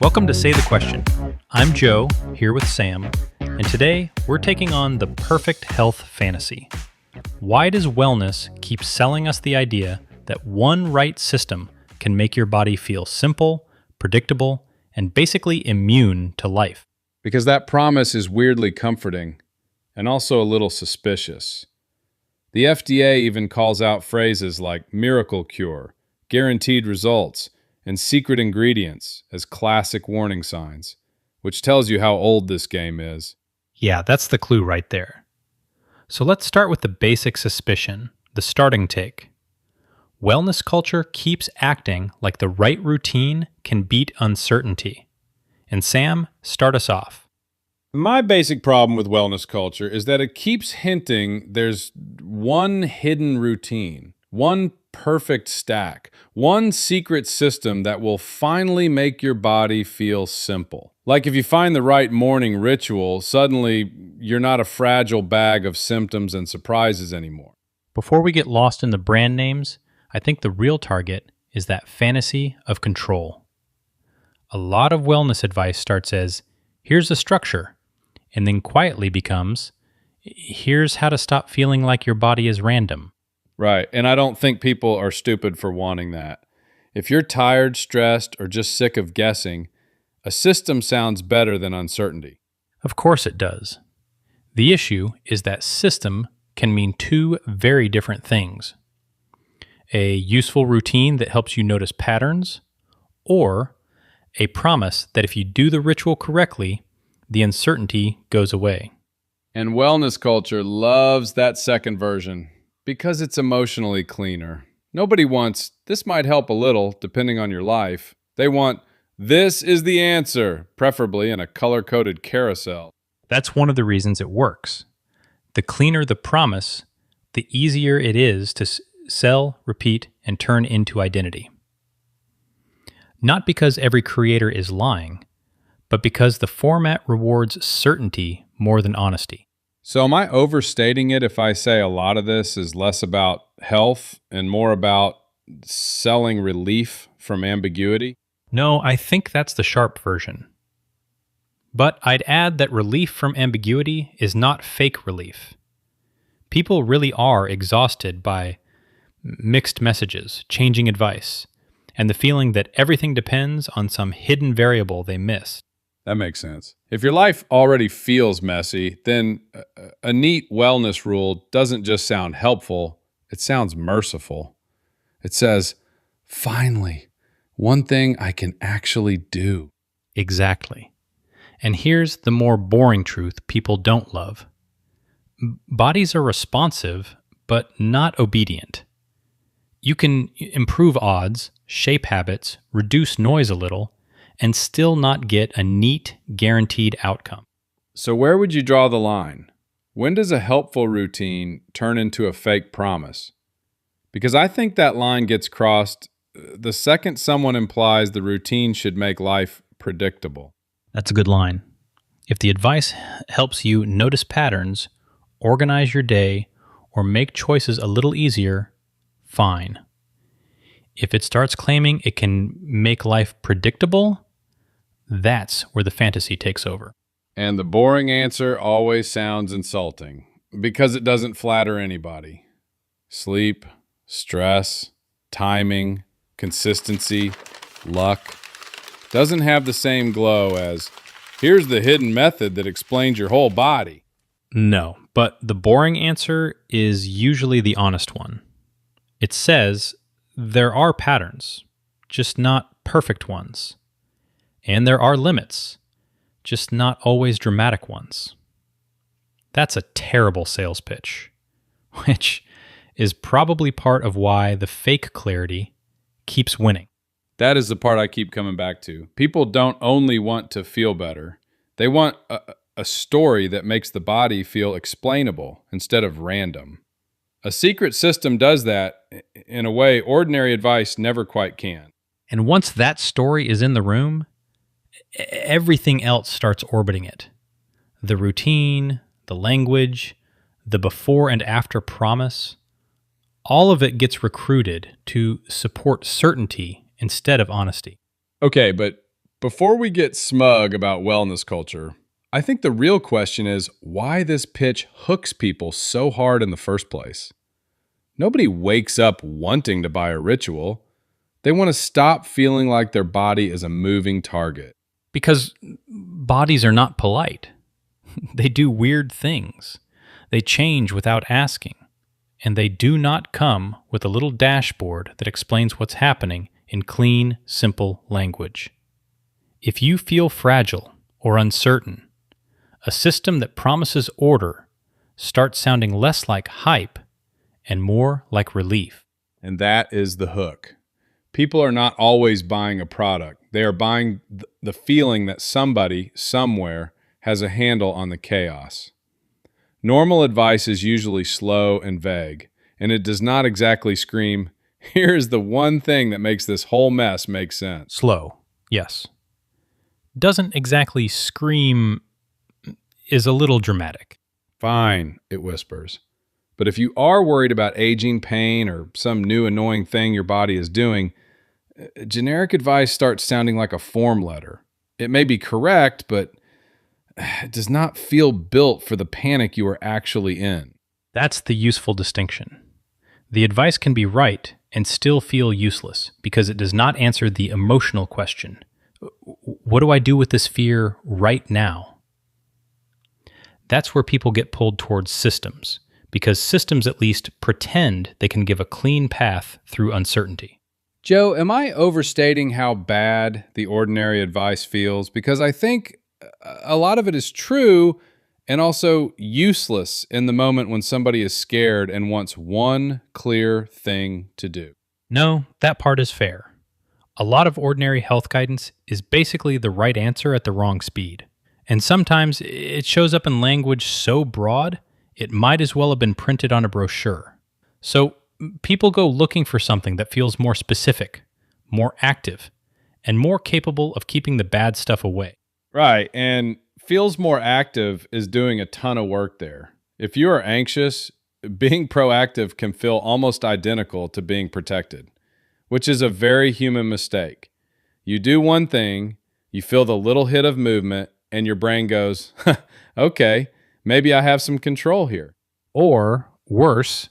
Welcome to Say the Question. I'm Joe, here with Sam, and today we're taking on the perfect health fantasy. Why does wellness keep selling us the idea that one right system can make your body feel simple, predictable, and basically immune to life? Because that promise is weirdly comforting and also a little suspicious. The FDA even calls out phrases like miracle cure, guaranteed results, and secret ingredients as classic warning signs, which tells you how old this game is. Yeah, that's the clue right there. So let's start with the basic suspicion, the starting take. Wellness culture keeps acting like the right routine can beat uncertainty. And Sam, start us off. My basic problem with wellness culture is that it keeps hinting there's one hidden routine, one perfect stack, one secret system that will finally make your body feel simple. Like if you find the right morning ritual, suddenly you're not a fragile bag of symptoms and surprises anymore. Before we get lost in the brand names, I think the real target is that fantasy of control. A lot of wellness advice starts as, here's the structure, and then quietly becomes, here's how to stop feeling like your body is random. Right, and I don't think people are stupid for wanting that. If you're tired, stressed, or just sick of guessing, a system sounds better than uncertainty. Of course it does. The issue is that system can mean two very different things. A useful routine that helps you notice patterns, or a promise that if you do the ritual correctly, the uncertainty goes away. And wellness culture loves that second version because it's emotionally cleaner. Nobody wants, this might help a little, depending on your life. They want, this is the answer, preferably in a color-coded carousel. That's one of the reasons it works. The cleaner the promise, the easier it is to sell, repeat, and turn into identity. Not because every creator is lying, but because the format rewards certainty more than honesty. So am I overstating it if I say a lot of this is less about health and more about selling relief from ambiguity? No, I think that's the sharp version. But I'd add that relief from ambiguity is not fake relief. People really are exhausted by mixed messages, changing advice, and the feeling that everything depends on some hidden variable they missed. That makes sense. If your life already feels messy, then a neat wellness rule doesn't just sound helpful, it sounds merciful. It says, finally, one thing I can actually do. Exactly. And here's the more boring truth people don't love. Bodies are responsive, but not obedient. You can improve odds, shape habits, reduce noise a little, and still not get a neat, guaranteed outcome. So where would you draw the line? When does a helpful routine turn into a fake promise? Because I think that line gets crossed the second someone implies the routine should make life predictable. That's a good line. If the advice helps you notice patterns, organize your day, or make choices a little easier, fine. If it starts claiming it can make life predictable, that's where the fantasy takes over. And the boring answer always sounds insulting because it doesn't flatter anybody. Sleep, stress, timing, consistency, luck doesn't have the same glow as, here's the hidden method that explains your whole body. No, but the boring answer is usually the honest one. It says, there are patterns, just not perfect ones. And there are limits, just not always dramatic ones. That's a terrible sales pitch, which is probably part of why the fake clarity keeps winning. That is the part I keep coming back to. People don't only want to feel better. They want a story that makes the body feel explainable instead of random. A secret system does that in a way ordinary advice never quite can. And once that story is in the room, everything else starts orbiting it. The routine, the language, the before and after promise, all of it gets recruited to support certainty instead of honesty. Okay, but Before we get smug about wellness culture, I think the real question is why this pitch hooks people so hard in the first place. Nobody wakes up wanting to buy a ritual. They want to stop feeling like their body is a moving target. Because bodies are not polite. They do weird things. They change without asking. And they do not come with a little dashboard that explains what's happening in clean, simple language. If you feel fragile or uncertain, a system that promises order starts sounding less like hype and more like relief. And that is the hook. People are not always buying a product. They are buying the feeling that somebody, somewhere, has a handle on the chaos. Normal advice is usually slow and vague, and it does not exactly scream, "Here's the one thing that makes this whole mess make sense." Slow, yes. Doesn't exactly scream is a little dramatic. Fine, it whispers. But if you are worried about aging, pain, or some new annoying thing your body is doing, generic advice starts sounding like a form letter. It may be correct, but it does not feel built for the panic you are actually in. That's the useful distinction. The advice can be right and still feel useless because it does not answer the emotional question. What do I do with this fear right now? That's where people get pulled towards systems, because systems at least pretend they can give a clean path through uncertainty. Joe, am I overstating how bad the ordinary advice feels? Because I think a lot of it is true and also useless in the moment when somebody is scared and wants one clear thing to do. No, that part is fair. A lot of ordinary health guidance is basically the right answer at the wrong speed. And sometimes it shows up in language so broad, it might as well have been printed on a brochure. So people go looking for something that feels more specific, more active, and more capable of keeping the bad stuff away. Right, and feels more active is doing a ton of work there. If you are anxious, being proactive can feel almost identical to being protected, which is a very human mistake. You do one thing, you feel the little hit of movement, and your brain goes, okay, maybe I have some control here. Or, worse,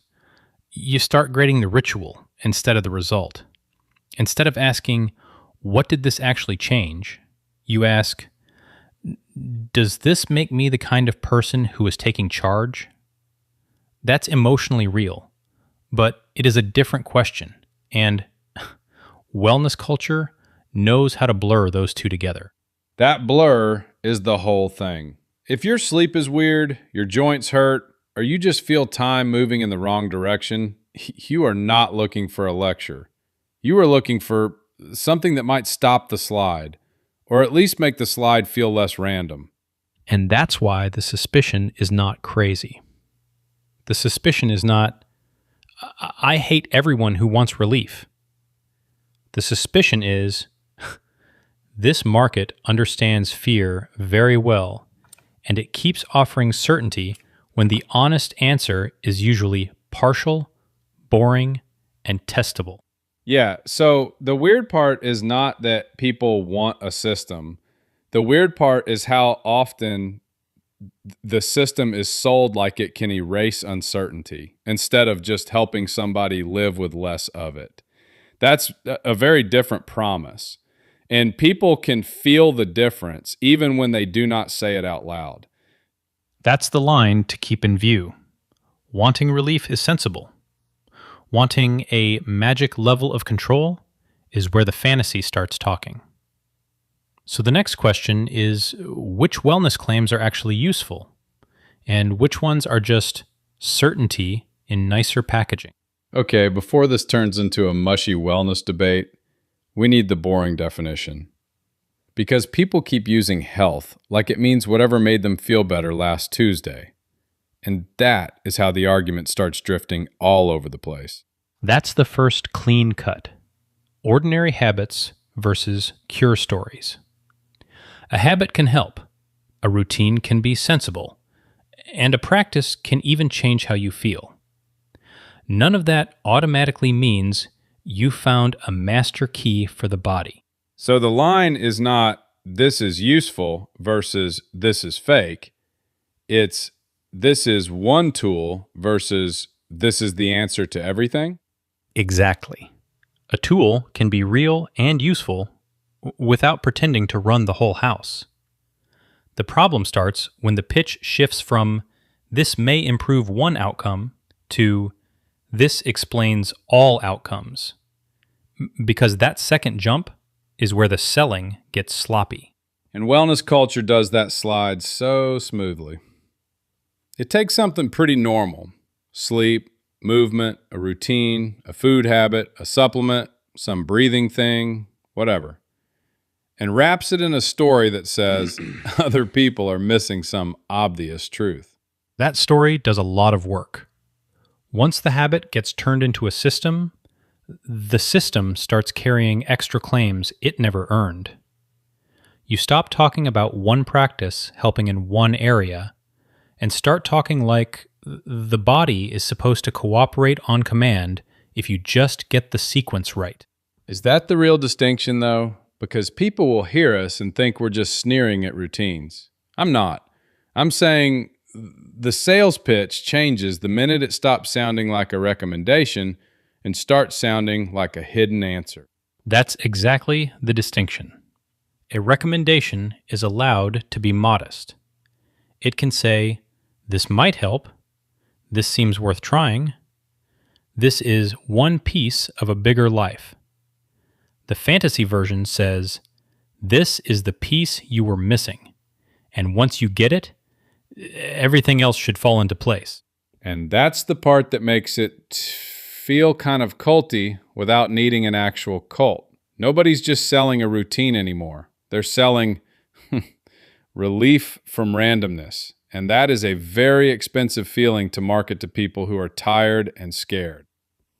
you start grading the ritual instead of the result. Instead of asking, what did this actually change? You ask, does this make me the kind of person who is taking charge? That's emotionally real, but it is a different question, and wellness culture knows how to blur those two together. That blur is the whole thing. If your sleep is weird, your joints hurt, or you just feel time moving in the wrong direction, you are not looking for a lecture. You are looking for something that might stop the slide, or at least make the slide feel less random. And that's why the suspicion is not crazy. The suspicion is not, I hate everyone who wants relief. The suspicion is, this market understands fear very well, and it keeps offering certainty when the honest answer is usually partial, boring, and testable. Yeah, so the weird part is not that people want a system. The weird part is how often the system is sold like it can erase uncertainty instead of just helping somebody live with less of it. That's a very different promise. And people can feel the difference even when they do not say it out loud. That's the line to keep in view. Wanting relief is sensible. Wanting a magic level of control is where the fantasy starts talking. So the next question is, which wellness claims are actually useful? And which ones are just certainty in nicer packaging? Okay, before this turns into a mushy wellness debate, we need the boring definition. Because people keep using health like it means whatever made them feel better last Tuesday. And that is how the argument starts drifting all over the place. That's the first clean cut. Ordinary habits versus cure stories. A habit can help, a routine can be sensible, and a practice can even change how you feel. None of that automatically means you found a master key for the body. So the line is not this is useful versus this is fake. It's this is one tool versus this is the answer to everything. Exactly. A tool can be real and useful without pretending to run the whole house. The problem starts when the pitch shifts from this may improve one outcome to this explains all outcomes, because that second jump is where the selling gets sloppy. And wellness culture does that slide so smoothly. It takes something pretty normal, sleep, movement, a routine, a food habit, a supplement, some breathing thing, whatever, and wraps it in a story that says other people are missing some obvious truth. That story does a lot of work. Once the habit gets turned into a system, the system starts carrying extra claims it never earned. You stop talking about one practice helping in one area and start talking like the body is supposed to cooperate on command if you just get the sequence right. Is that the real distinction, though? Because people will hear us and think we're just sneering at routines. I'm not. I'm saying the sales pitch changes the minute it stops sounding like a recommendation and starts sounding like a hidden answer. That's exactly the distinction. A recommendation is allowed to be modest. It can say, this might help, this seems worth trying, this is one piece of a bigger life. The fantasy version says, this is the piece you were missing, and once you get it, everything else should fall into place. And that's the part that makes it feel kind of culty without needing an actual cult. Nobody's just selling a routine anymore. They're selling relief from randomness. And that is a very expensive feeling to market to people who are tired and scared.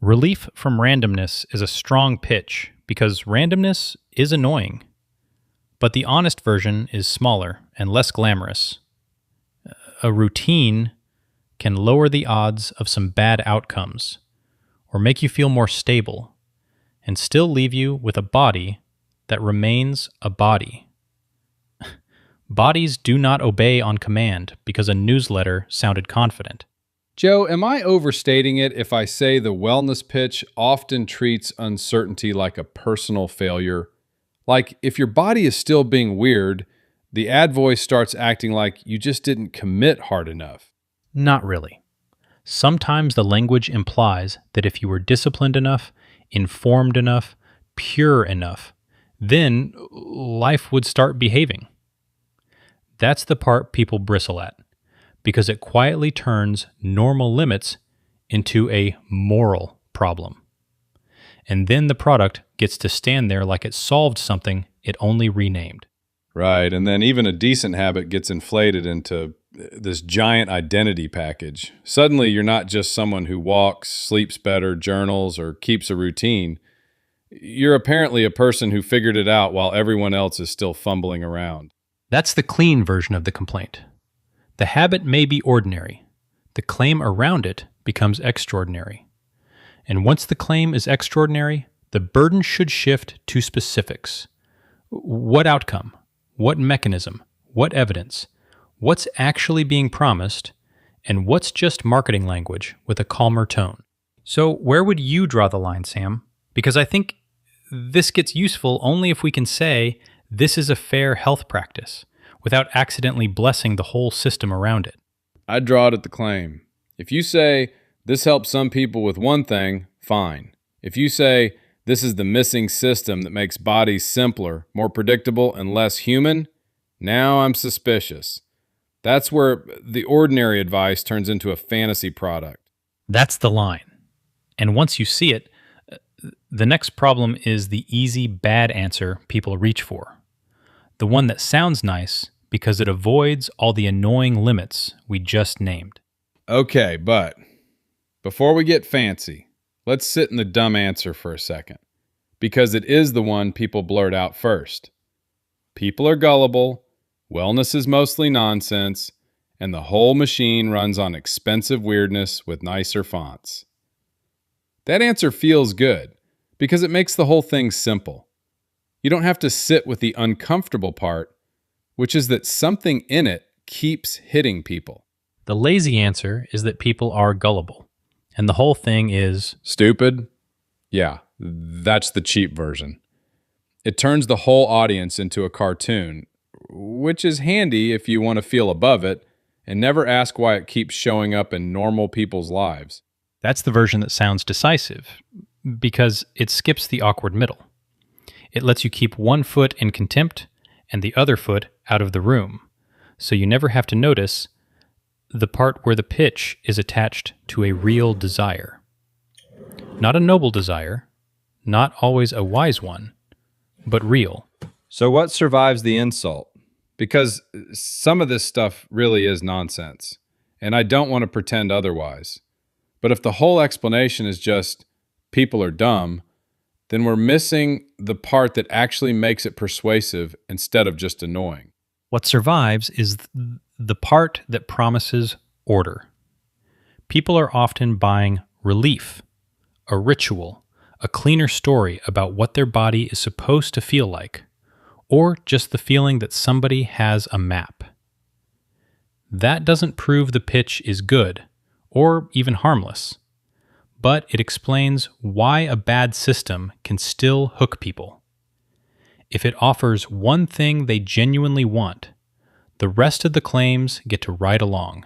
Relief from randomness is a strong pitch because randomness is annoying. But the honest version is smaller and less glamorous. A routine can lower the odds of some bad outcomes or make you feel more stable and still leave you with a body that remains a body. Bodies do not obey on command because a newsletter sounded confident. Joe, am I overstating it if I say the wellness pitch often treats uncertainty like a personal failure? Like, if your body is still being weird, the ad voice starts acting like you just didn't commit hard enough. Not really. Sometimes the language implies that if you were disciplined enough, informed enough, pure enough, then life would start behaving. That's the part people bristle at, because it quietly turns normal limits into a moral problem. And then the product gets to stand there like it solved something it only renamed. Right, and then even a decent habit gets inflated into this giant identity package. Suddenly you're not just someone who walks, sleeps better, journals, or keeps a routine. You're apparently a person who figured it out while everyone else is still fumbling around. That's the clean version of the complaint. The habit may be ordinary. The claim around it becomes extraordinary. And once the claim is extraordinary, the burden should shift to specifics. What outcome? What mechanism? What evidence? What's actually being promised? And what's just marketing language with a calmer tone? So where would you draw the line, Sam? Because I think this gets useful only if we can say this is a fair health practice without accidentally blessing the whole system around it. I draw it at the claim. If you say, this helps some people with one thing, fine. If you say, this is the missing system that makes bodies simpler, more predictable, and less human, now I'm suspicious. That's where the ordinary advice turns into a fantasy product. That's the line. And once you see it, the next problem is the easy bad answer people reach for. The one that sounds nice because it avoids all the annoying limits we just named. Okay, but before we get fancy, let's sit in the dumb answer for a second, because it is the one people blurt out first. People are gullible, wellness is mostly nonsense, and the whole machine runs on expensive weirdness with nicer fonts. That answer feels good because it makes the whole thing simple. You don't have to sit with the uncomfortable part, which is that something in it keeps hitting people. The lazy answer is that people are gullible, and the whole thing is stupid. Yeah, that's the cheap version. It turns the whole audience into a cartoon, which is handy if you want to feel above it and never ask why it keeps showing up in normal people's lives. That's the version that sounds decisive, because it skips the awkward middle. It lets you keep one foot in contempt and the other foot out of the room, so you never have to notice the part where the pitch is attached to a real desire. Not a noble desire, not always a wise one, but real. So what survives the insult? Because some of this stuff really is nonsense, and I don't want to pretend otherwise. But if the whole explanation is just people are dumb, then we're missing the part that actually makes it persuasive instead of just annoying. What survives is the part that promises order. People are often buying relief, a ritual, a cleaner story about what their body is supposed to feel like, or just the feeling that somebody has a map. That doesn't prove the pitch is good, or even harmless, but it explains why a bad system can still hook people. If it offers one thing they genuinely want, the rest of the claims get to ride along.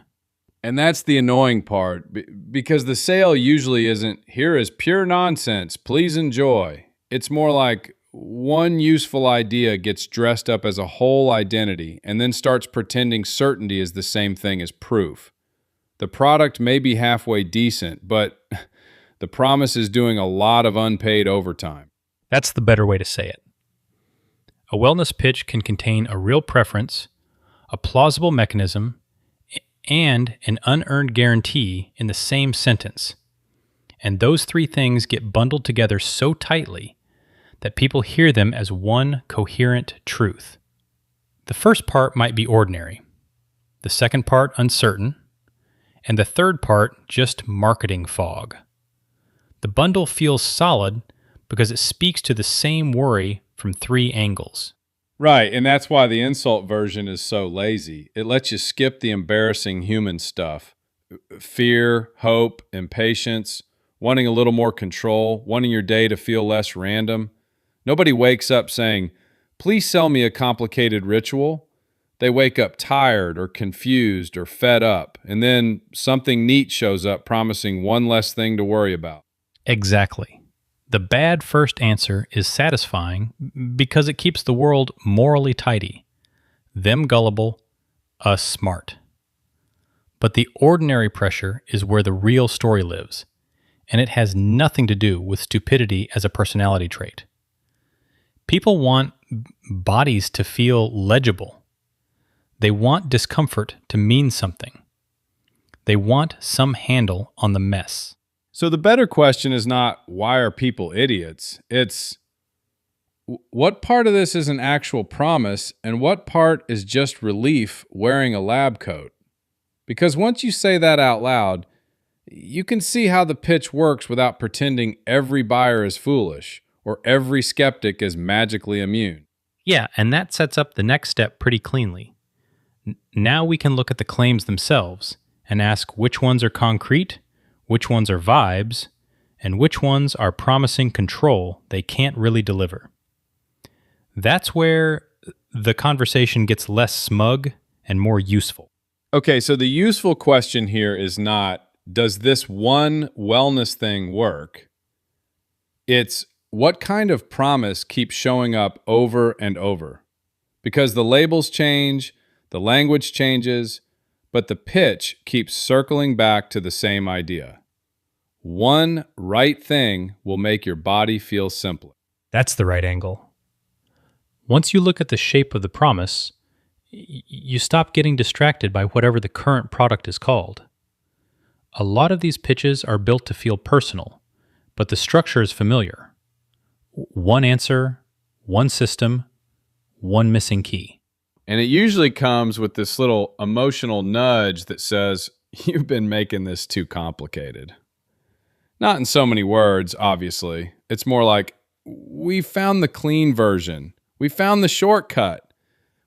And that's the annoying part, because the sale usually isn't, here is pure nonsense, please enjoy. It's more like one useful idea gets dressed up as a whole identity and then starts pretending certainty is the same thing as proof. The product may be halfway decent, but the promise is doing a lot of unpaid overtime. That's the better way to say it. A wellness pitch can contain a real preference, a plausible mechanism, and an unearned guarantee in the same sentence. And those three things get bundled together so tightly that people hear them as one coherent truth. The first part might be ordinary, the second part uncertain, and the third part just marketing fog. The bundle feels solid because it speaks to the same worry from three angles. Right, and that's why the insult version is so lazy. It lets you skip the embarrassing human stuff. Fear, hope, impatience, wanting a little more control, wanting your day to feel less random. Nobody wakes up saying, please sell me a complicated ritual. They wake up tired or confused or fed up, and then something neat shows up promising one less thing to worry about. Exactly. The bad first answer is satisfying because it keeps the world morally tidy. Them gullible, us smart. But the ordinary pressure is where the real story lives, and it has nothing to do with stupidity as a personality trait. People want bodies to feel legible. They want discomfort to mean something. They want some handle on the mess. So the better question is not, why are people idiots? It's, what part of this is an actual promise and what part is just relief wearing a lab coat? Because once you say that out loud, you can see how the pitch works without pretending every buyer is foolish or every skeptic is magically immune. Yeah, and that sets up the next step pretty cleanly. Now we can look at the claims themselves and ask which ones are concrete, which ones are vibes, and which ones are promising control they can't really deliver. That's where the conversation gets less smug and more useful. Okay, so the useful question here is not, does this one wellness thing work? It's, what kind of promise keeps showing up over and over? Because the labels change, the language changes, but the pitch keeps circling back to the same idea. One right thing will make your body feel simpler. That's the right angle. Once you look at the shape of the promise, you stop getting distracted by whatever the current product is called. A lot of these pitches are built to feel personal, but the structure is familiar. One answer, one system, one missing key. And it usually comes with this little emotional nudge that says, you've been making this too complicated. Not in so many words, obviously. It's more like, we found the clean version. We found the shortcut.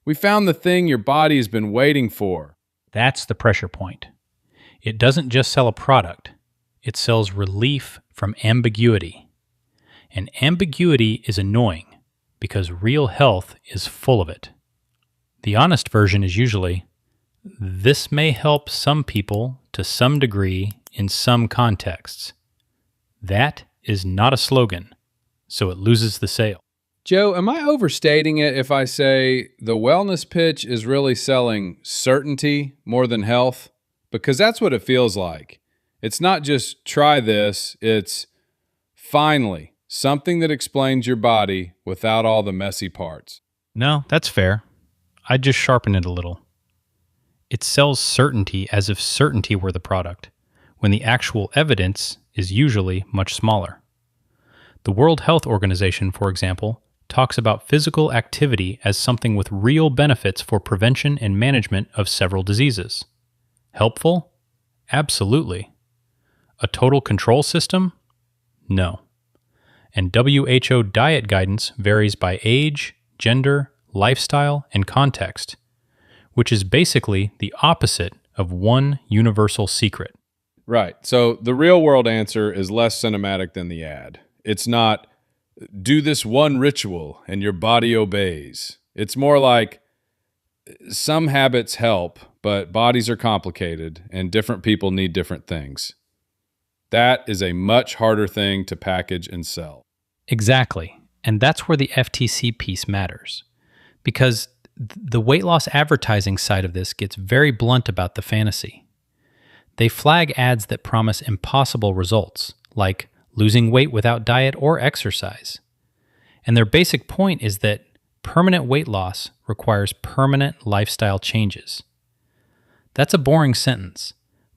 We found the thing your body has been waiting for. That's the pressure point. It doesn't just sell a product, it sells relief from ambiguity. And ambiguity is annoying because real health is full of it. The honest version is usually, this may help some people to some degree in some contexts. That is not a slogan, so it loses the sale. Joe, am I overstating it if I say the wellness pitch is really selling certainty more than health? Because that's what it feels like. It's not just try this, it's finally something that explains your body without all the messy parts. No, that's fair. I'd just sharpen it a little. It sells certainty as if certainty were the product, when the actual evidence is usually much smaller. The World Health Organization, for example, talks about physical activity as something with real benefits for prevention and management of several diseases. Helpful? Absolutely. A total control system? No. And WHO diet guidance varies by age, gender, lifestyle, and context, which is basically the opposite of one universal secret. Right. So the real world answer is less cinematic than the ad. It's not, do this one ritual and your body obeys. It's more like, some habits help, but bodies are complicated and different people need different things. That is a much harder thing to package and sell. Exactly. And that's where the FTC piece matters. Because the weight loss advertising side of this gets very blunt about the fantasy. They flag ads that promise impossible results, like losing weight without diet or exercise. And their basic point is that permanent weight loss requires permanent lifestyle changes. That's a boring sentence,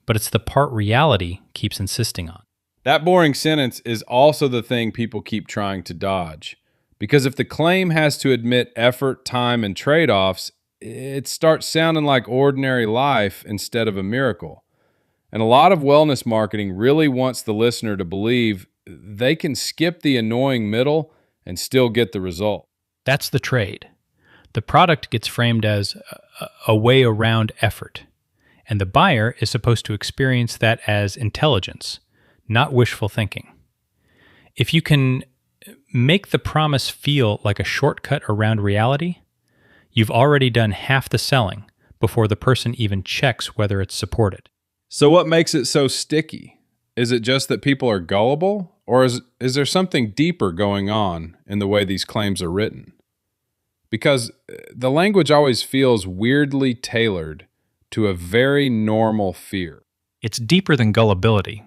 but it's the part reality keeps insisting on. That boring sentence is also the thing people keep trying to dodge. Because if the claim has to admit effort, time, and trade-offs, it starts sounding like ordinary life instead of a miracle. And a lot of wellness marketing really wants the listener to believe they can skip the annoying middle and still get the result. That's the trade. The product gets framed as a way around effort, and the buyer is supposed to experience that as intelligence, not wishful thinking. If you can make the promise feel like a shortcut around reality, you've already done half the selling before the person even checks whether it's supported. So what makes it so sticky? Is it just that people are gullible, or is there something deeper going on in the way these claims are written? Because the language always feels weirdly tailored to a very normal fear. It's deeper than gullibility.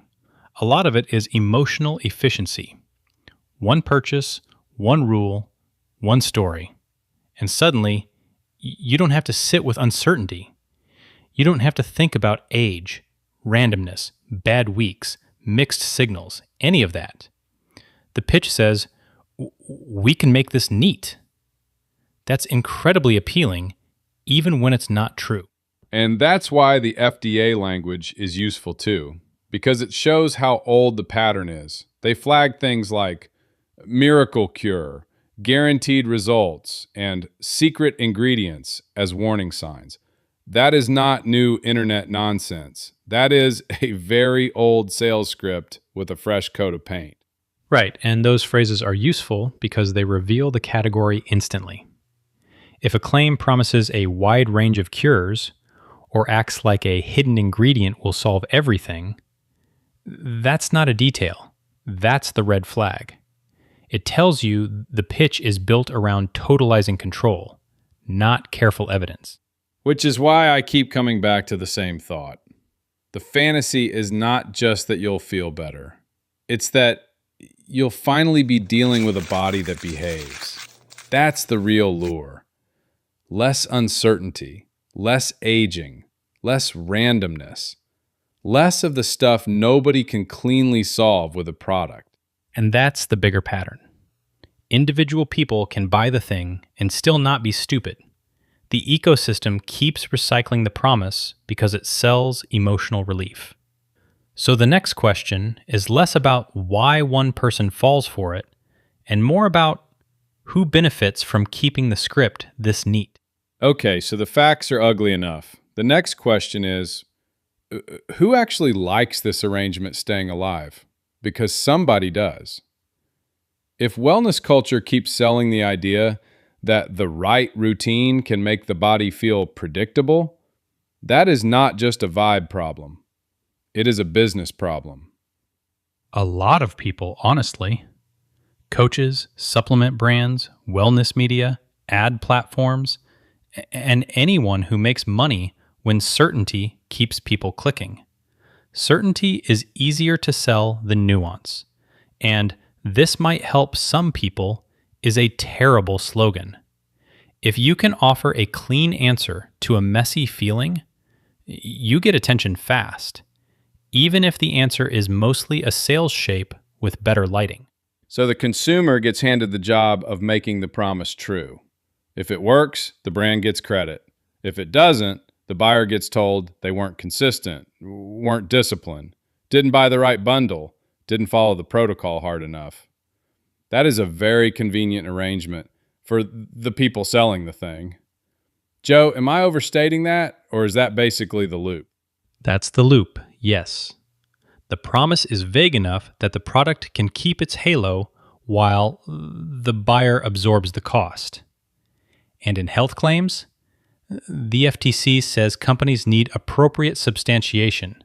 A lot of it is emotional efficiency. One purchase, one rule, one story. And suddenly, you don't have to sit with uncertainty. You don't have to think about age, randomness, bad weeks, mixed signals, any of that. The pitch says, we can make this neat. That's incredibly appealing, even when it's not true. And that's why the FDA language is useful too, because it shows how old the pattern is. They flag things like miracle cure, guaranteed results, and secret ingredients as warning signs. That is not new internet nonsense. That is a very old sales script with a fresh coat of paint. Right, and those phrases are useful because they reveal the category instantly. If a claim promises a wide range of cures, or acts like a hidden ingredient will solve everything, that's not a detail. That's the red flag. It tells you the pitch is built around totalizing control, not careful evidence. Which is why I keep coming back to the same thought. The fantasy is not just that you'll feel better. It's that you'll finally be dealing with a body that behaves. That's the real lure. Less uncertainty, less aging, less randomness, less of the stuff nobody can cleanly solve with a product. And that's the bigger pattern. Individual people can buy the thing and still not be stupid. The ecosystem keeps recycling the promise because it sells emotional relief. So the next question is less about why one person falls for it and more about who benefits from keeping the script this neat. Okay, so the facts are ugly enough. The next question is, who actually likes this arrangement staying alive? Because somebody does. If wellness culture keeps selling the idea that the right routine can make the body feel predictable, that is not just a vibe problem. It is a business problem. A lot of people, honestly. Coaches, supplement brands, wellness media, ad platforms, and anyone who makes money when certainty keeps people clicking. Certainty is easier to sell than nuance, and "this might help some people" is a terrible slogan. If you can offer a clean answer to a messy feeling, you get attention fast, even if the answer is mostly a sales shape with better lighting. So the consumer gets handed the job of making the promise true. If it works, the brand gets credit. If it doesn't, the buyer gets told they weren't consistent, weren't disciplined, didn't buy the right bundle, didn't follow the protocol hard enough. That is a very convenient arrangement for the people selling the thing. Joe, am I overstating that, or is that basically the loop? That's the loop, yes. The promise is vague enough that the product can keep its halo while the buyer absorbs the cost. And in health claims, the FTC says companies need appropriate substantiation,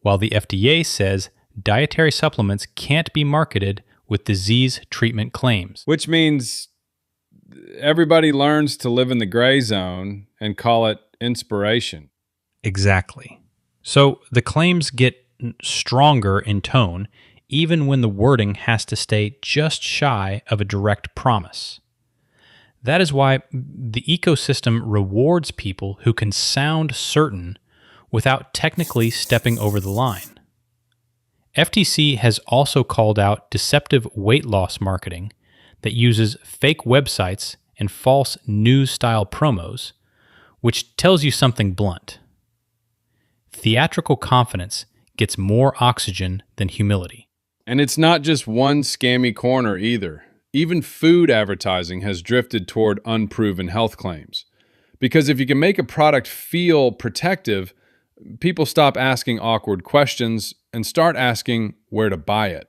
while the FDA says dietary supplements can't be marketed with disease treatment claims. Which means everybody learns to live in the gray zone and call it inspiration. Exactly. So the claims get stronger in tone, even when the wording has to stay just shy of a direct promise. That is why the ecosystem rewards people who can sound certain without technically stepping over the line. FTC has also called out deceptive weight loss marketing that uses fake websites and false news-style promos, which tells you something blunt. Theatrical confidence gets more oxygen than humility. And it's not just one scammy corner either. Even food advertising has drifted toward unproven health claims. Because if you can make a product feel protective, people stop asking awkward questions and start asking where to buy it.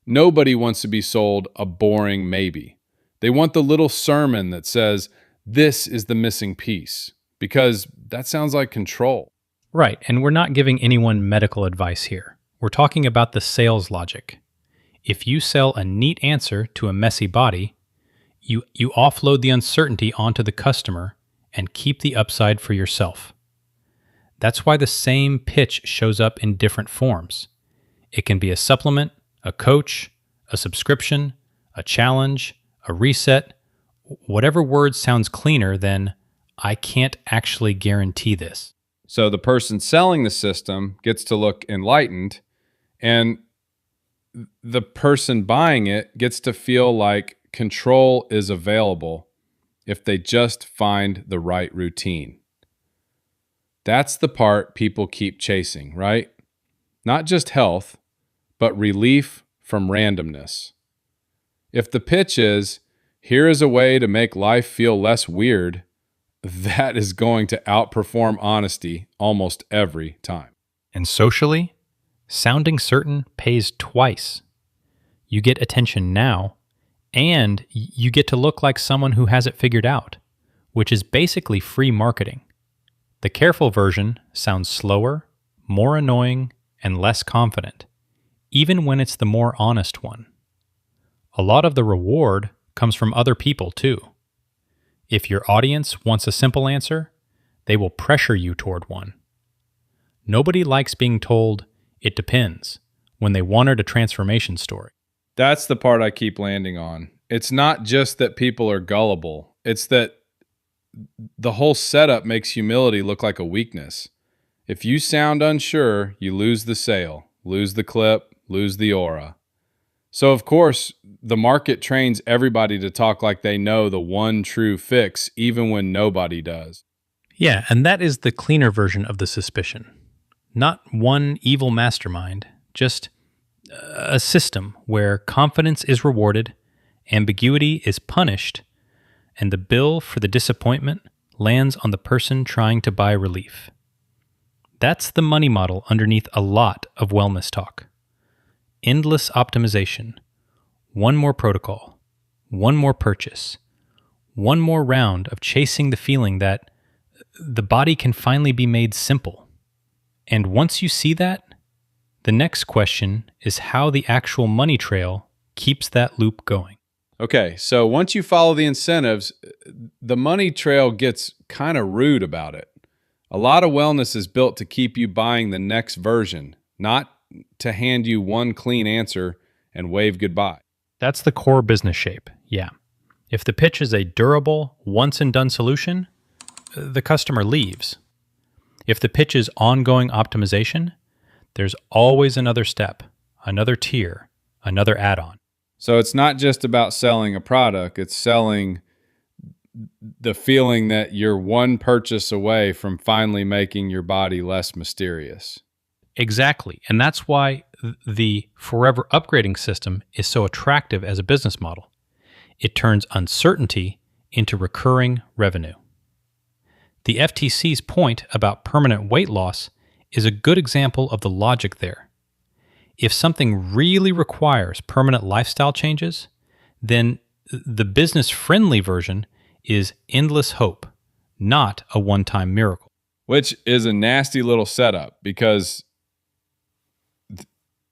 Nobody wants to be sold a boring maybe. They want the little sermon that says, "This is the missing piece," because that sounds like control. Right, and we're not giving anyone medical advice here. We're talking about the sales logic. If you sell a neat answer to a messy body, you offload the uncertainty onto the customer and keep the upside for yourself. That's why the same pitch shows up in different forms. It can be a supplement, a coach, a subscription, a challenge, a reset, whatever word sounds cleaner than "I can't actually guarantee this." So the person selling the system gets to look enlightened, and the person buying it gets to feel like control is available if they just find the right routine. That's the part people keep chasing, right? Not just health, but relief from randomness. If the pitch is, "Here is a way to make life feel less weird," that is going to outperform honesty almost every time. And socially, sounding certain pays twice. You get attention now, and you get to look like someone who has it figured out, which is basically free marketing. The careful version sounds slower, more annoying, and less confident, even when it's the more honest one. A lot of the reward comes from other people, too. If your audience wants a simple answer, they will pressure you toward one. Nobody likes being told, "It depends," when they wanted a transformation story. That's the part I keep landing on. It's not just that people are gullible. It's that the whole setup makes humility look like a weakness. If you sound unsure, you lose the sale, lose the clip, lose the aura. So, of course, the market trains everybody to talk like they know the one true fix, even when nobody does. Yeah, and that is the cleaner version of the suspicion. Not one evil mastermind, just a system where confidence is rewarded ambiguity is punished, and the bill for the disappointment lands on the person trying to buy relief. That's the money model underneath a lot of wellness talk. Endless optimization. One more protocol. One more purchase. One more round of chasing the feeling that the body can finally be made simple. And once you see that, the next question is how the actual money trail keeps that loop going. Okay, so once you follow the incentives, the money trail gets kind of rude about it. A lot of wellness is built to keep you buying the next version, not to hand you one clean answer and wave goodbye. That's the core business shape, yeah. If the pitch is a durable, once-and-done solution, the customer leaves. If the pitch is ongoing optimization, there's always another step, another tier, another add-on. So it's not just about selling a product, it's selling the feeling that you're one purchase away from finally making your body less mysterious. Exactly. And that's why the forever upgrading system is so attractive as a business model. It turns uncertainty into recurring revenue. The FTC's point about permanent weight loss is a good example of the logic there. If something really requires permanent lifestyle changes, then the business-friendly version is endless hope, not a one-time miracle. Which is a nasty little setup because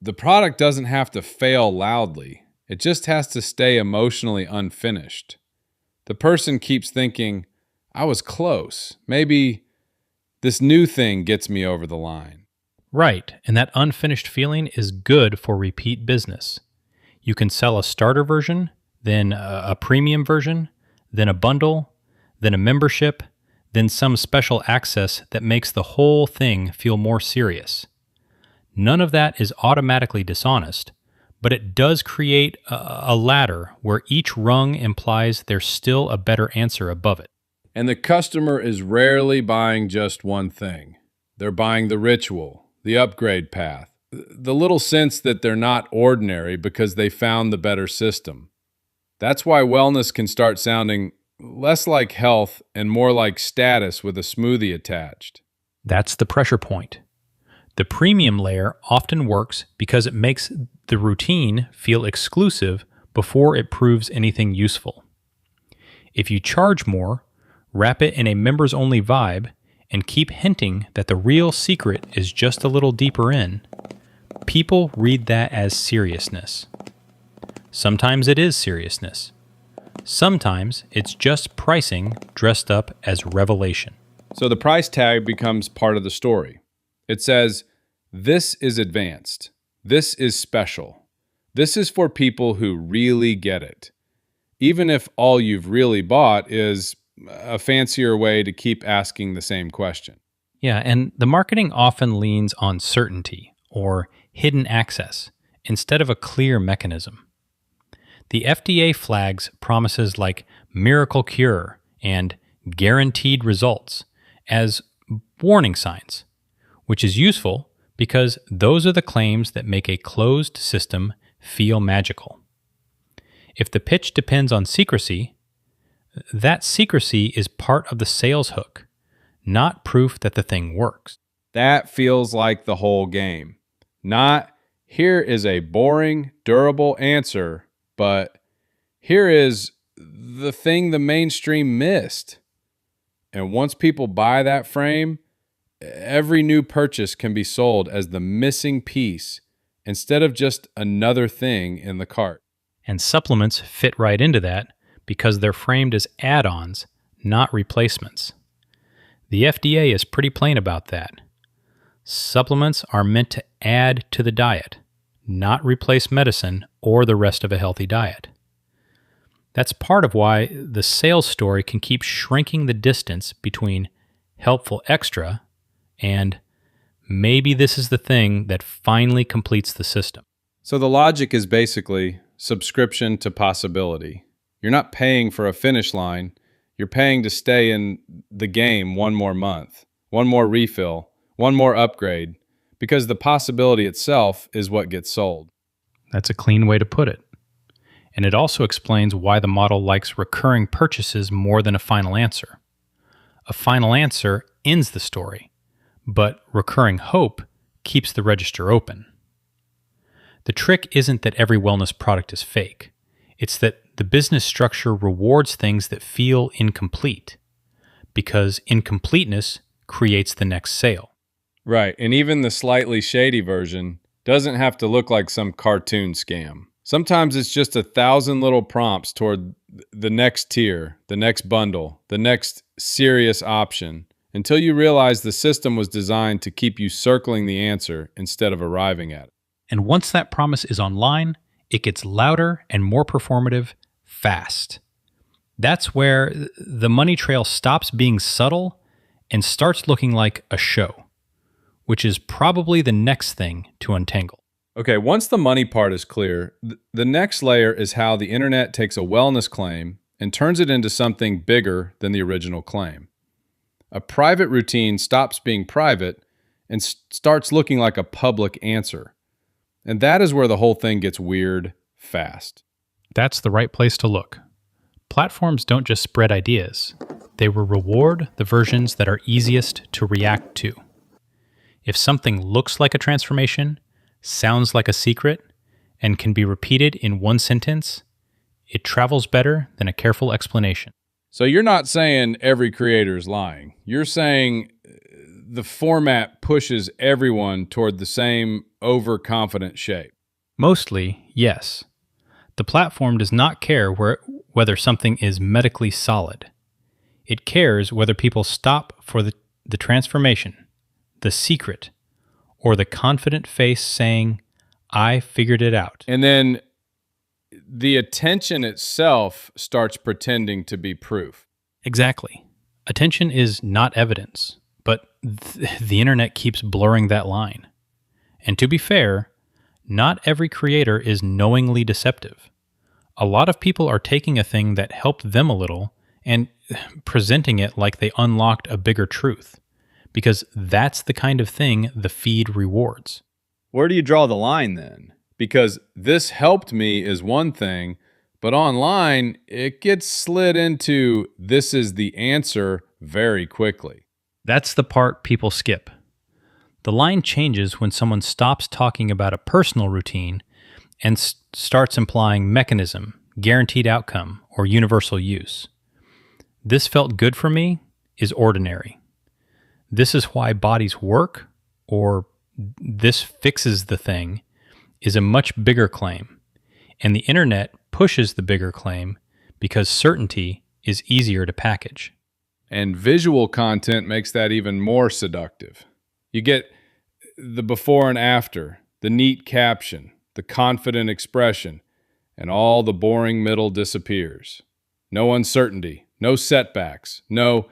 the product doesn't have to fail loudly. It just has to stay emotionally unfinished. The person keeps thinking, I was close. Maybe this new thing gets me over the line. Right, and that unfinished feeling is good for repeat business. You can sell a starter version, then a premium version, then a bundle, then a membership, then some special access that makes the whole thing feel more serious. None of that is automatically dishonest, but it does create a ladder where each rung implies there's still a better answer above it. And the customer is rarely buying just one thing. They're buying the ritual, the upgrade path, the little sense that they're not ordinary because they found the better system. That's why wellness can start sounding less like health and more like status with a smoothie attached. That's the pressure point. The premium layer often works because it makes the routine feel exclusive before it proves anything useful. If you charge more, wrap it in a members-only vibe, and keep hinting that the real secret is just a little deeper in, people read that as seriousness. Sometimes it is seriousness. Sometimes it's just pricing dressed up as revelation. So the price tag becomes part of the story. It says, this is advanced. This is special. This is for people who really get it. Even if all you've really bought is a fancier way to keep asking the same question. Yeah, and the marketing often leans on certainty or hidden access instead of a clear mechanism. The FDA flags promises like miracle cure and guaranteed results as warning signs, which is useful because those are the claims that make a closed system feel magical. If the pitch depends on secrecy, that secrecy is part of the sales hook, not proof that the thing works. That feels like the whole game. Not, here is a boring, durable answer, but here is the thing the mainstream missed. And once people buy that frame, every new purchase can be sold as the missing piece instead of just another thing in the cart. And supplements fit right into that because they're framed as add-ons, not replacements. The FDA is pretty plain about that. Supplements are meant to add to the diet, not replace medicine or the rest of a healthy diet. That's part of why the sales story can keep shrinking the distance between helpful extra and maybe this is the thing that finally completes the system. So the logic is basically subscription to possibility. You're not paying for a finish line. You're paying to stay in the game one more month, one more refill, one more upgrade, because the possibility itself is what gets sold. That's a clean way to put it. And it also explains why the model likes recurring purchases more than a final answer. A final answer ends the story, but recurring hope keeps the register open. The trick isn't that every wellness product is fake. It's that the business structure rewards things that feel incomplete, because incompleteness creates the next sale. Right, and even the slightly shady version doesn't have to look like some cartoon scam. Sometimes it's just 1,000 little prompts toward the next tier, the next bundle, the next serious option, until you realize the system was designed to keep you circling the answer instead of arriving at it. And once that promise is online, it gets louder and more performative fast. That's where the money trail stops being subtle and starts looking like a show, which is probably the next thing to untangle. Okay, once the money part is clear, the next layer is how the internet takes a wellness claim and turns it into something bigger than the original claim. A private routine stops being private and starts looking like a public answer. And that is where the whole thing gets weird fast. That's the right place to look. Platforms don't just spread ideas. They will reward the versions that are easiest to react to. If something looks like a transformation, sounds like a secret, and can be repeated in one sentence, it travels better than a careful explanation. So you're not saying every creator is lying. You're saying the format pushes everyone toward the same overconfident shape. Mostly, yes. The platform does not care whether something is medically solid. It cares whether people stop for the transformation, the secret, or the confident face saying, "I figured it out." And then the attention itself starts pretending to be proof. Exactly. Attention is not evidence, but the internet keeps blurring that line. And to be fair, not every creator is knowingly deceptive. A lot of people are taking a thing that helped them a little and presenting it like they unlocked a bigger truth, because that's the kind of thing the feed rewards. Where do you draw the line then? Because this helped me is one thing, but online it gets slid into this is the answer very quickly. That's the part people skip. The line changes when someone stops talking about a personal routine and starts implying mechanism, guaranteed outcome, or universal use. This felt good for me is ordinary. This is why bodies work, or this fixes the thing, is a much bigger claim. And the internet pushes the bigger claim because certainty is easier to package. And visual content makes that even more seductive. You get the before and after, the neat caption, the confident expression, and all the boring middle disappears. No uncertainty, no setbacks, no,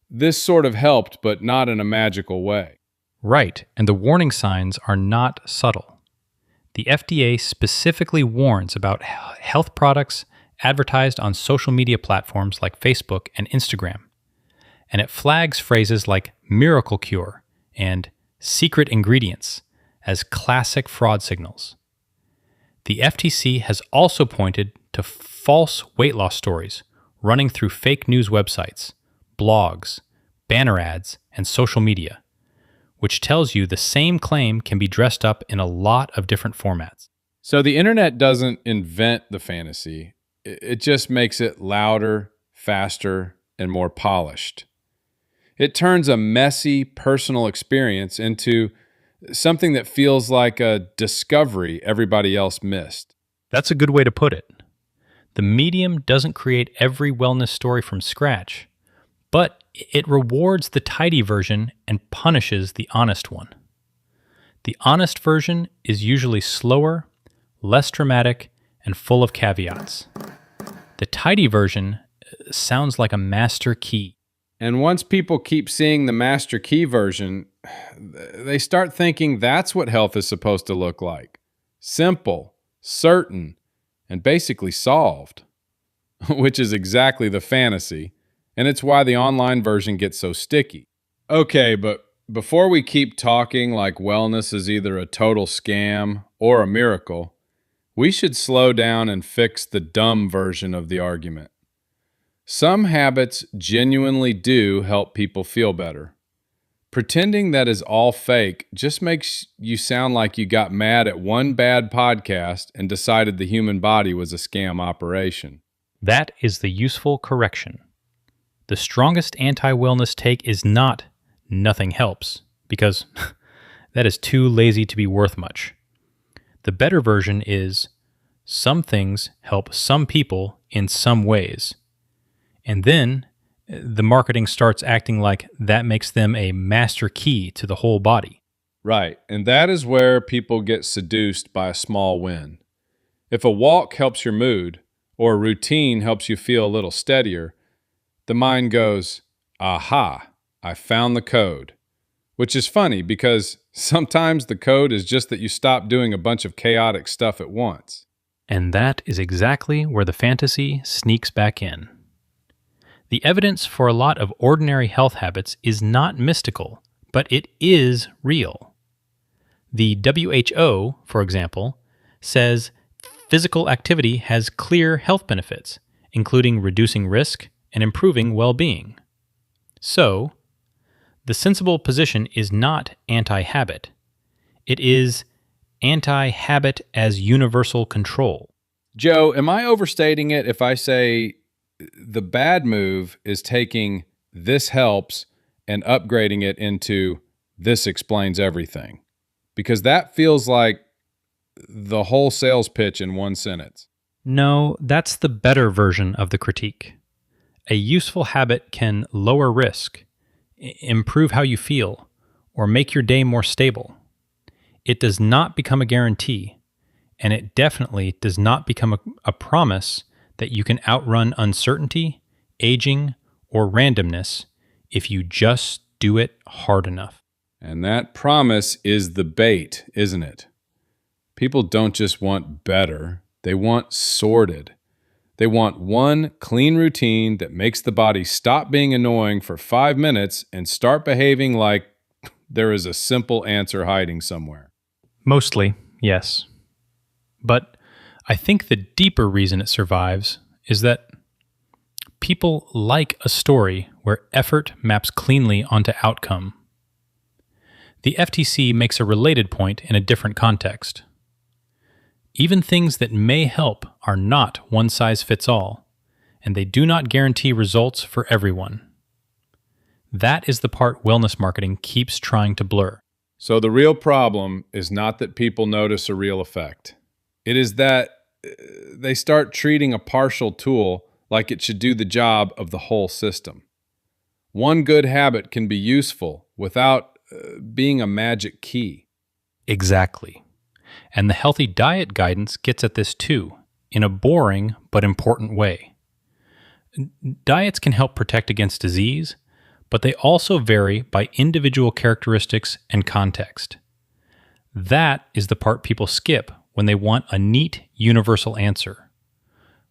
this sort of helped, but not in a magical way. Right, and the warning signs are not subtle. The FDA specifically warns about health products advertised on social media platforms like Facebook and Instagram, and it flags phrases like miracle cure and secret ingredients as classic fraud signals. The FTC has also pointed to false weight loss stories running through fake news websites, blogs, banner ads, and social media, which tells you the same claim can be dressed up in a lot of different formats. So the internet doesn't invent the fantasy. It just makes it louder, faster, and more polished. It turns a messy personal experience into something that feels like a discovery everybody else missed. That's a good way to put it. The medium doesn't create every wellness story from scratch, but it rewards the tidy version and punishes the honest one. The honest version is usually slower, less dramatic, and full of caveats. The tidy version sounds like a master key. And once people keep seeing the master key version, they start thinking that's what health is supposed to look like. Simple, certain, and basically solved, which is exactly the fantasy. And it's why the online version gets so sticky. Okay, but before we keep talking like wellness is either a total scam or a miracle, We should slow down and fix the dumb version of the argument. Some habits genuinely do help people feel better. Pretending that is all fake just makes you sound like you got mad at one bad podcast and decided the human body was a scam operation. That is the useful correction. The strongest anti-wellness take is not nothing helps, because that is too lazy to be worth much. The better version is some things help some people in some ways. And then the marketing starts acting like that makes them a master key to the whole body. Right, and that is where people get seduced by a small win. If a walk helps your mood, or a routine helps you feel a little steadier, the mind goes, aha, I found the code. Which is funny because sometimes the code is just that you stop doing a bunch of chaotic stuff at once. And that is exactly where the fantasy sneaks back in. The evidence for a lot of ordinary health habits is not mystical, but it is real. The WHO, for example, says physical activity has clear health benefits, including reducing risk and improving well-being. So, the sensible position is not anti-habit. It is anti-habit as universal control. Joe, am I overstating it if I say the bad move is taking "this helps" and upgrading it into "this explains everything"? Because that feels like the whole sales pitch in one sentence. No, that's the better version of the critique. A useful habit can lower risk, improve how you feel, or make your day more stable. It does not become a guarantee, and it definitely does not become a promise that you can outrun uncertainty, aging, or randomness if you just do it hard enough. And that promise is the bait, isn't it? People don't just want better, they want sorted. They want one clean routine that makes the body stop being annoying for 5 minutes and start behaving like there is a simple answer hiding somewhere. Mostly, yes. But I think the deeper reason it survives is that people like a story where effort maps cleanly onto outcome. The FTC makes a related point in a different context. Even things that may help are not one size fits all, and they do not guarantee results for everyone. That is the part wellness marketing keeps trying to blur. So the real problem is not that people notice a real effect. It is that they start treating a partial tool like it should do the job of the whole system. One good habit can be useful without being a magic key. Exactly. And the healthy diet guidance gets at this too, in a boring but important way. Diets can help protect against disease, but they also vary by individual characteristics and context. That is the part people skip when they want a neat, universal answer.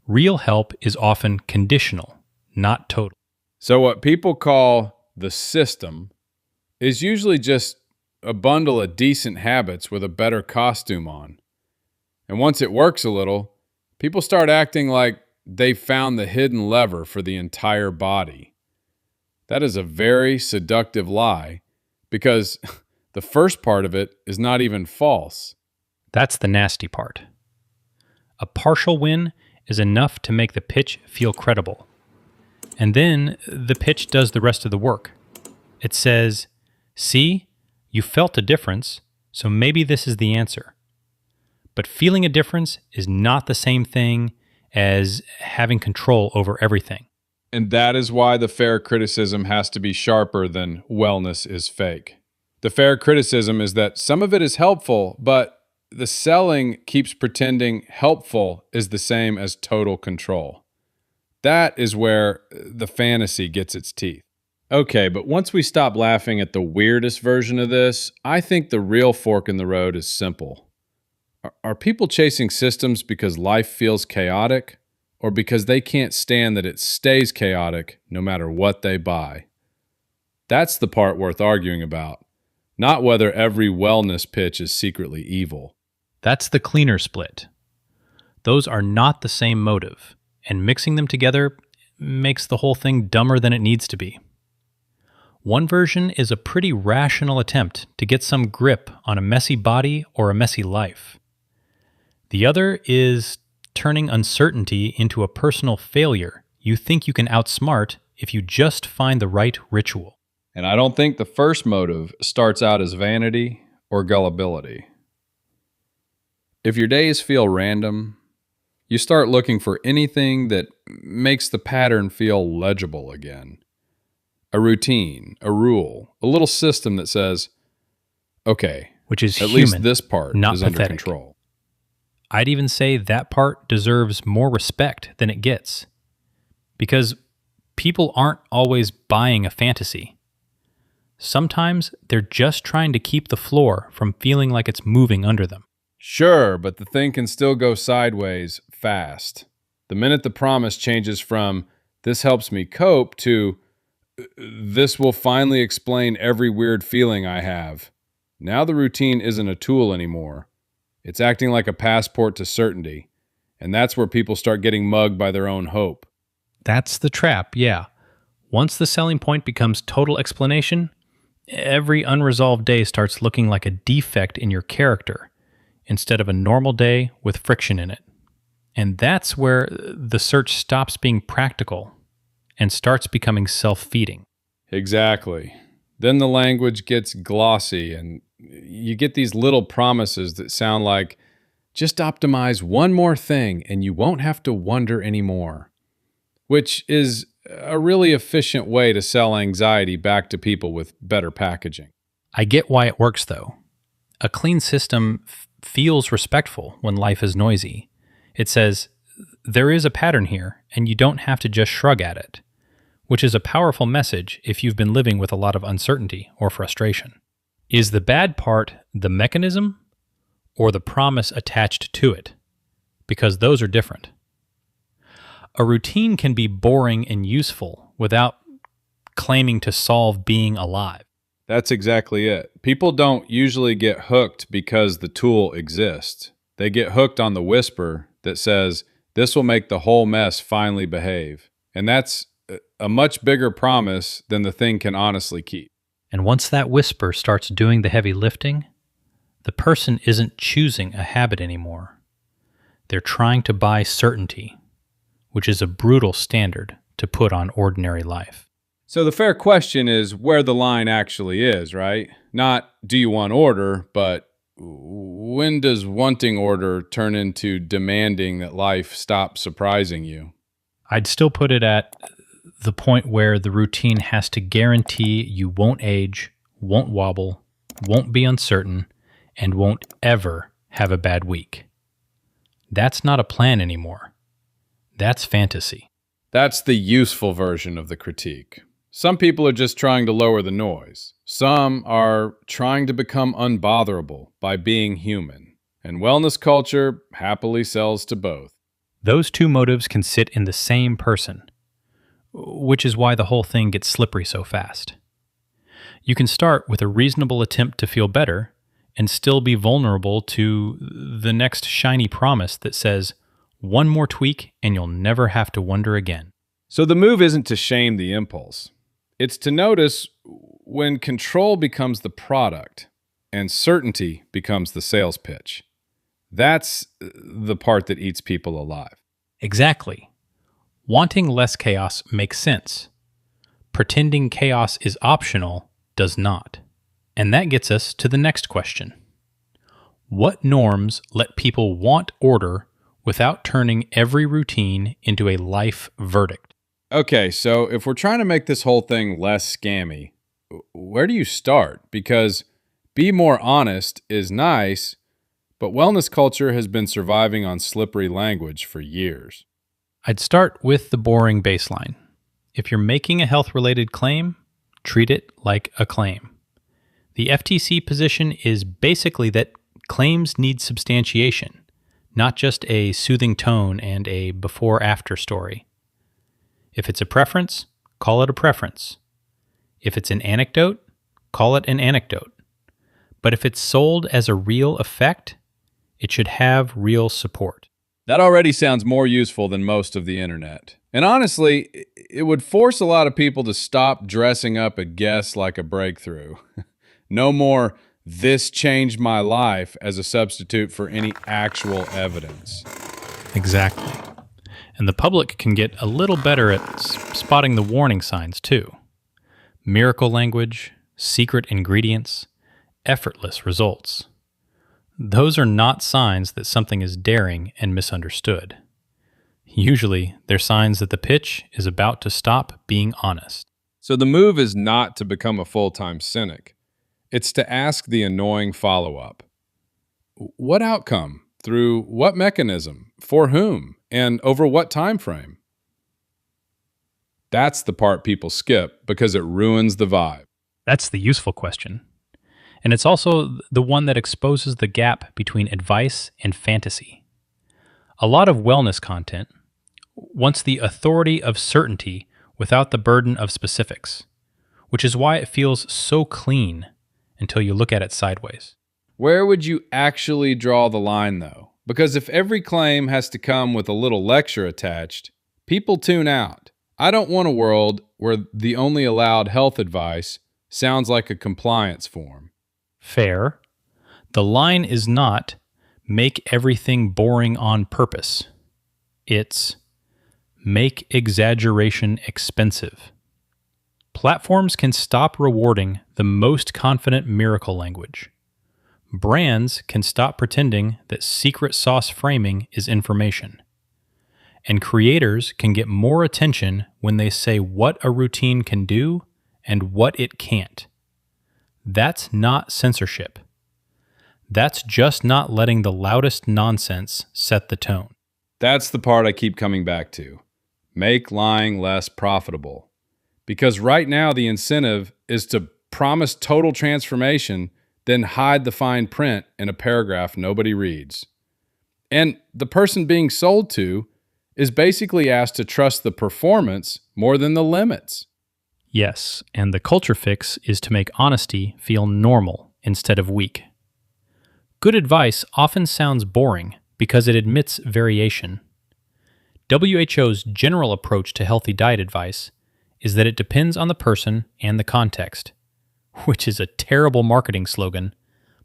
Real help is often conditional, not total. So what people call the system is usually just a bundle of decent habits with a better costume on. And once it works a little, people start acting like they found the hidden lever for the entire body. That is a very seductive lie because the first part of it is not even false. That's the nasty part. A partial win is enough to make the pitch feel credible. And then the pitch does the rest of the work. It says, see, you felt a difference, so maybe this is the answer. But feeling a difference is not the same thing as having control over everything. And that is why the fair criticism has to be sharper than wellness is fake. The fair criticism is that some of it is helpful, but the selling keeps pretending helpful is the same as total control. That is where the fantasy gets its teeth. Okay, but once we stop laughing at the weirdest version of this, I think the real fork in the road is simple. Are people chasing systems because life feels chaotic, or because they can't stand that it stays chaotic no matter what they buy? That's the part worth arguing about, not whether every wellness pitch is secretly evil. That's the cleaner split. Those are not the same motive, and mixing them together makes the whole thing dumber than it needs to be. One version is a pretty rational attempt to get some grip on a messy body or a messy life. The other is turning uncertainty into a personal failure you think you can outsmart if you just find the right ritual. And I don't think the first motive starts out as vanity or gullibility. If your days feel random, you start looking for anything that makes the pattern feel legible again. A routine, a rule, a little system that says, okay, which is at human, least this part not is pathetic. under control. I'd even say that part deserves more respect than it gets. Because people aren't always buying a fantasy. Sometimes they're just trying to keep the floor from feeling like it's moving under them. Sure, but the thing can still go sideways fast. The minute the promise changes from, this helps me cope, to, this will finally explain every weird feeling I have. Now the routine isn't a tool anymore. It's acting like a passport to certainty. And that's where people start getting mugged by their own hope. That's the trap, yeah. Once the selling point becomes total explanation, every unresolved day starts looking like a defect in your character instead of a normal day with friction in it. And that's where the search stops being practical and starts becoming self-feeding. Exactly. Then the language gets glossy and you get these little promises that sound like, just optimize one more thing and you won't have to wonder anymore. Which is a really efficient way to sell anxiety back to people with better packaging. I get why it works, though. A clean system feels respectful when life is noisy. It says, there is a pattern here, and you don't have to just shrug at it, which is a powerful message if you've been living with a lot of uncertainty or frustration. Is the bad part the mechanism or the promise attached to it? Because those are different. A routine can be boring and useful without claiming to solve being alive. That's exactly it. People don't usually get hooked because the tool exists. They get hooked on the whisper that says, this will make the whole mess finally behave. And that's a much bigger promise than the thing can honestly keep. And once that whisper starts doing the heavy lifting, the person isn't choosing a habit anymore. They're trying to buy certainty, which is a brutal standard to put on ordinary life. So the fair question is where the line actually is, right? Not do you want order, but when does wanting order turn into demanding that life stop surprising you? I'd still put it at the point where the routine has to guarantee you won't age, won't wobble, won't be uncertain, and won't ever have a bad week. That's not a plan anymore. That's fantasy. That's the useful version of the critique. Some people are just trying to lower the noise. Some are trying to become unbotherable by being human. And wellness culture happily sells to both. Those two motives can sit in the same person, which is why the whole thing gets slippery so fast. You can start with a reasonable attempt to feel better and still be vulnerable to the next shiny promise that says, one more tweak and you'll never have to wonder again. So the move isn't to shame the impulse. It's to notice when control becomes the product and certainty becomes the sales pitch. That's the part that eats people alive. Exactly. Wanting less chaos makes sense. Pretending chaos is optional does not. And that gets us to the next question. What norms let people want order without turning every routine into a life verdict? Okay, so if we're trying to make this whole thing less scammy, where do you start? Because be more honest is nice, but wellness culture has been surviving on slippery language for years. I'd start with the boring baseline. If you're making a health-related claim, treat it like a claim. The FTC position is basically that claims need substantiation, not just a soothing tone and a before-after story. If it's a preference, call it a preference. If it's an anecdote, call it an anecdote. But if it's sold as a real effect, it should have real support. That already sounds more useful than most of the internet. And honestly, it would force a lot of people to stop dressing up a guess like a breakthrough. No more, this changed my life as a substitute for any actual evidence. Exactly. And the public can get a little better at spotting the warning signs too. Miracle language, secret ingredients, effortless results. Those are not signs that something is daring and misunderstood. Usually, they're signs that the pitch is about to stop being honest. So the move is not to become a full-time cynic. It's to ask the annoying follow-up. What outcome? Through what mechanism? For whom? And over what time frame? That's the part people skip because it ruins the vibe. That's the useful question. And it's also the one that exposes the gap between advice and fantasy. A lot of wellness content wants the authority of certainty without the burden of specifics, which is why it feels so clean until you look at it sideways. Where would you actually draw the line, though? Because if every claim has to come with a little lecture attached, people tune out. I don't want a world where the only allowed health advice sounds like a compliance form. Fair. The line is not make everything boring on purpose. It's make exaggeration expensive. Platforms can stop rewarding the most confident miracle language. Brands can stop pretending that secret sauce framing is information. And creators can get more attention when they say what a routine can do and what it can't. That's not censorship. That's just not letting the loudest nonsense set the tone. That's the part I keep coming back to. Make lying less profitable. Because right now the incentive is to promise total transformation, then hide the fine print in a paragraph nobody reads. And the person being sold to is basically asked to trust the performance more than the limits. Yes, and the culture fix is to make honesty feel normal instead of weak. Good advice often sounds boring because it admits variation. WHO's general approach to healthy diet advice is that it depends on the person and the context, which is a terrible marketing slogan,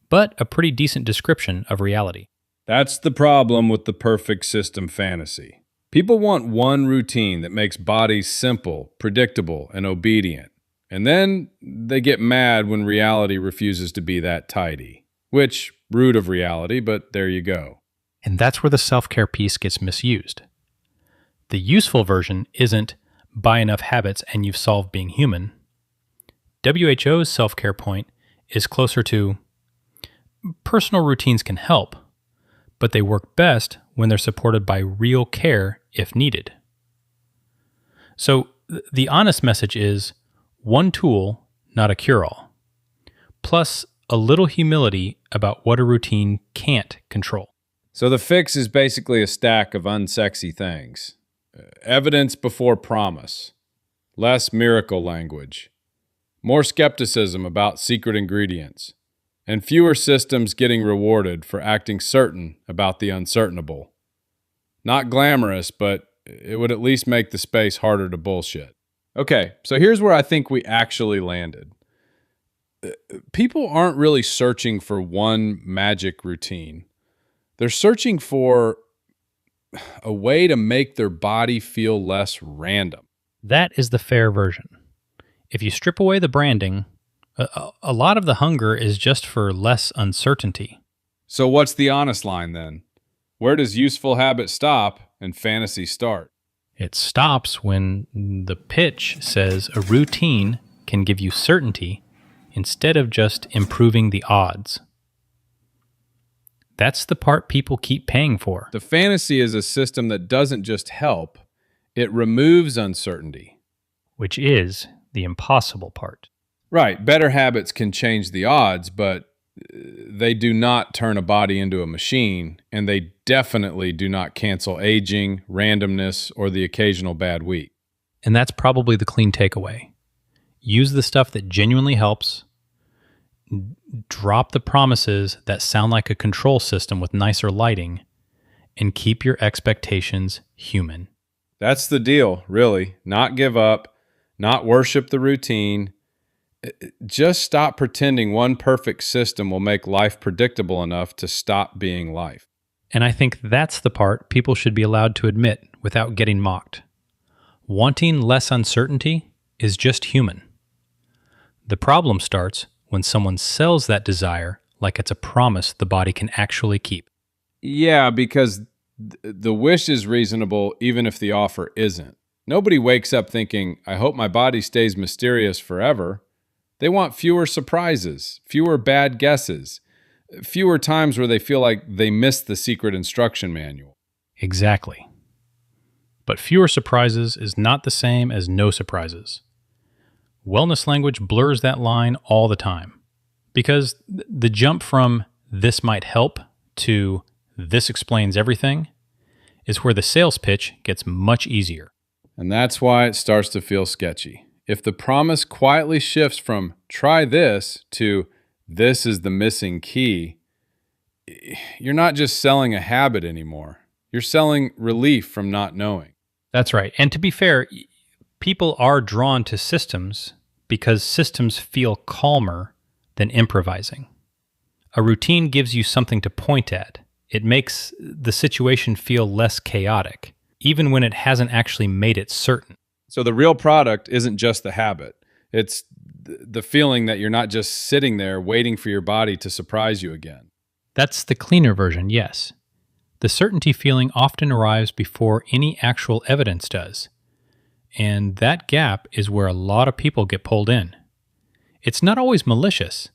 but a pretty decent description of reality. That's the problem with the perfect system fantasy. People want one routine that makes bodies simple, predictable, and obedient. And then they get mad when reality refuses to be that tidy. Which, root of reality, but there you go. And that's where the self-care piece gets misused. The useful version isn't buy enough habits and you've solved being human. WHO's self-care point is closer to personal routines can help, but they work best when they're supported by real care if needed. So the honest message is one tool, not a cure-all, plus a little humility about what a routine can't control. So the fix is basically a stack of unsexy things. Evidence before promise, less miracle language, more skepticism about secret ingredients, and fewer systems getting rewarded for acting certain about the uncertainable. Not glamorous, but it would at least make the space harder to bullshit. Okay, so here's where I think we actually landed. People aren't really searching for one magic routine. They're searching for a way to make their body feel less random. That is the fair version. If you strip away the branding, a lot of the hunger is just for less uncertainty. So what's the honest line then? Where does useful habit stop and fantasy start? It stops when the pitch says a routine can give you certainty instead of just improving the odds. That's the part people keep paying for. The fantasy is a system that doesn't just help, it removes uncertainty. Which is the impossible part. Right, better habits can change the odds, but they do not turn a body into a machine, and they definitely do not cancel aging, randomness, or the occasional bad week. And that's probably the clean takeaway. Use the stuff that genuinely helps. Drop the promises that sound like a control system with nicer lighting, and keep your expectations human. That's the deal, really. Not give up, not worship the routine. Just stop pretending one perfect system will make life predictable enough to stop being life. And I think that's the part people should be allowed to admit without getting mocked. Wanting less uncertainty is just human. The problem starts when someone sells that desire like it's a promise the body can actually keep. Yeah, because the wish is reasonable even if the offer isn't. Nobody wakes up thinking, I hope my body stays mysterious forever. They want fewer surprises, fewer bad guesses, fewer times where they feel like they missed the secret instruction manual. Exactly. But fewer surprises is not the same as no surprises. Wellness language blurs that line all the time, because the jump from this might help to this explains everything is where the sales pitch gets much easier. And that's why it starts to feel sketchy. If the promise quietly shifts from try this to this is the missing key, you're not just selling a habit anymore. You're selling relief from not knowing. That's right. And to be fair, people are drawn to systems because systems feel calmer than improvising. A routine gives you something to point at. It makes the situation feel less chaotic, even when it hasn't actually made it certain. So the real product isn't just the habit. It's the feeling that you're not just sitting there waiting for your body to surprise you again. That's the cleaner version, yes. The certainty feeling often arrives before any actual evidence does. And that gap is where a lot of people get pulled in. It's not always malicious.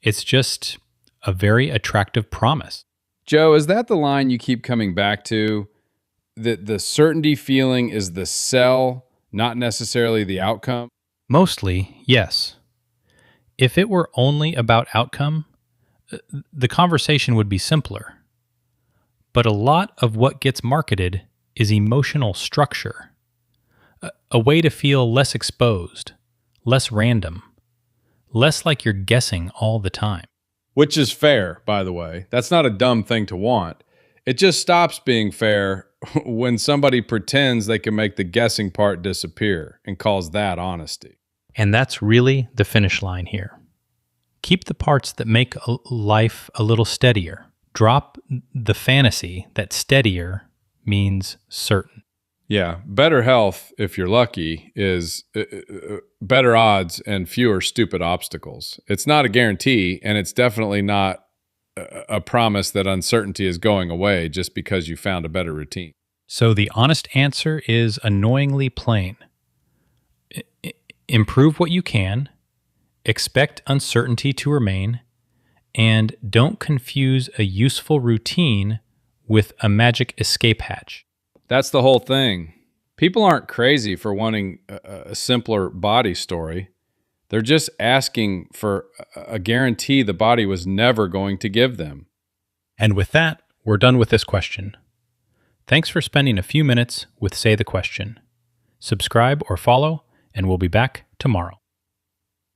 It's just a very attractive promise. Joe, is that the line you keep coming back to? That the certainty feeling is the sell, not necessarily the outcome? Mostly, yes. If it were only about outcome, the conversation would be simpler. But a lot of what gets marketed is emotional structure, a way to feel less exposed, less random, less like you're guessing all the time. Which is fair, by the way. That's not a dumb thing to want. It just stops being fair when somebody pretends they can make the guessing part disappear and calls that honesty. And that's really the finish line here. Keep the parts that make life a little steadier. Drop the fantasy that steadier means certain. Yeah, better health, if you're lucky, is better odds and fewer stupid obstacles. It's not a guarantee, and it's definitely not a promise that uncertainty is going away just because you found a better routine. So the honest answer is annoyingly plain. Improve what you can, expect uncertainty to remain, and don't confuse a useful routine with a magic escape hatch. That's the whole thing. People aren't crazy for wanting a simpler body story. They're just asking for a guarantee the body was never going to give them. And with that, we're done with this question. Thanks for spending a few minutes with Say the Question. Subscribe or follow, and we'll be back tomorrow.